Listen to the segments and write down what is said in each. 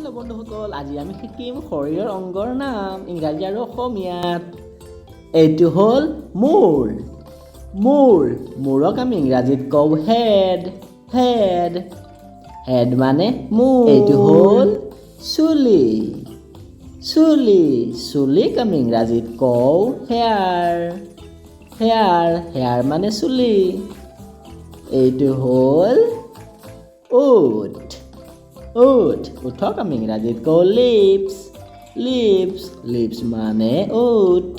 Hello' বন্ধুসকল, আজি আমি শিকিম শৰীৰৰ অংগৰ নাম ইংৰাজী আৰু অসমীয়াত। এইটো হ'ল মূৰ। মূৰক আমি ইংৰাজীত কওঁ হেড। হেড মানে মূৰ। এইটো হ'ল চুলি। চুলিক আমি ইংৰাজীত কওঁ হেয়াৰ মানে চুলি। এইটো হ'ল ওঠক আমি ইংৰাজীত কওঁ লিপছ মানে ওঠ।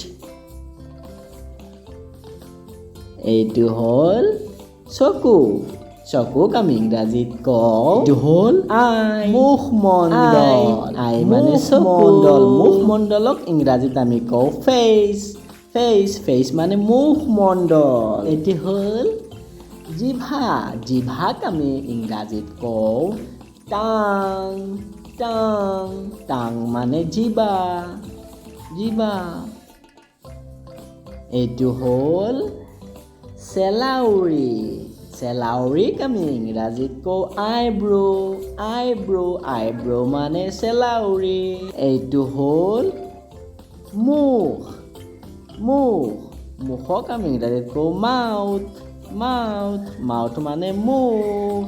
এইটো হ'ল চকুক আমি ইংৰাজীত কওঁ এইটো হ'ল মুখমণ্ডল। আই মানে চকুমণ্ডল। মুখমণ্ডলক ইংৰাজীত আমি কওঁ ফেচ মানে মুখমণ্ডল। এইটো হ'ল জিভাক আমি ইংৰাজীত কওঁ টাং মানে জিভা। এইটো হ'ল চেলাউৰিক আমি ইংৰাজীত কওঁ আইব্ৰ মানে চেলাউৰি। এইটো হ'ল মুখক আমি ইংৰাজীত কওঁ মাউথ মানে মুখ।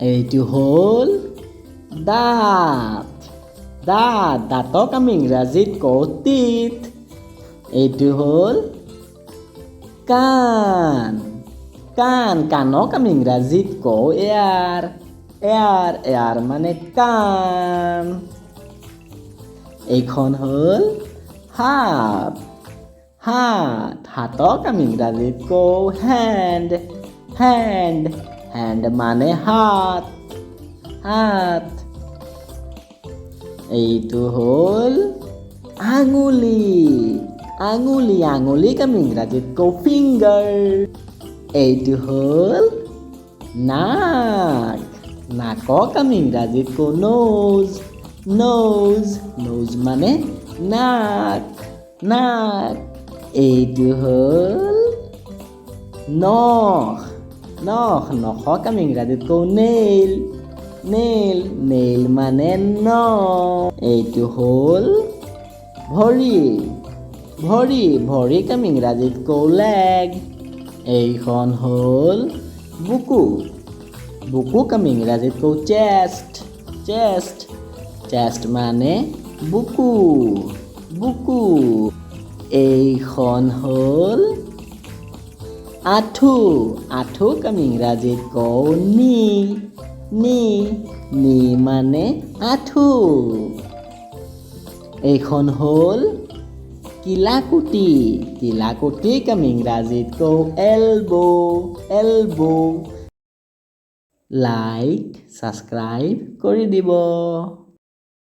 এইটো হ'ল দাঁতক আমি ইংৰাজীত কওঁ টিথ। এইটো হ'ল কাণক আমি ইংৰাজীত কওঁ এয়াৰ মানে কাণ। এইখন হ'ল হাতক আমি ইংৰাজীত কওঁ হেণ্ড মানে হাত। এইটো হ'ল আঙুলিক আমি ইংৰাজীত কওঁ ফিংগাৰ। এইটো হ'ল নাকক আমি ইংৰাজীত কওঁ ন'জ মানে নাক। এইটো হ'ল নখক আমি ইংৰাজীত কওঁ নেইল মানে নখ। এইটো হ'ল ভৰিক আমি ইংৰাজীত কওঁ লেগ। এইখন হ'ল বুকুক আমি ইংৰাজীত কওঁ চেষ্ট মানে বুকু। এইখন হ'ল আঁঠুক আমি ইংৰাজীত কওঁ নি মানে আঁঠু। এইখন হ'ল কিলাকুটিক আমি ইংৰাজীত কওঁ এলবো। লাইক ছাবস্ক্ৰাইব কৰি দিব।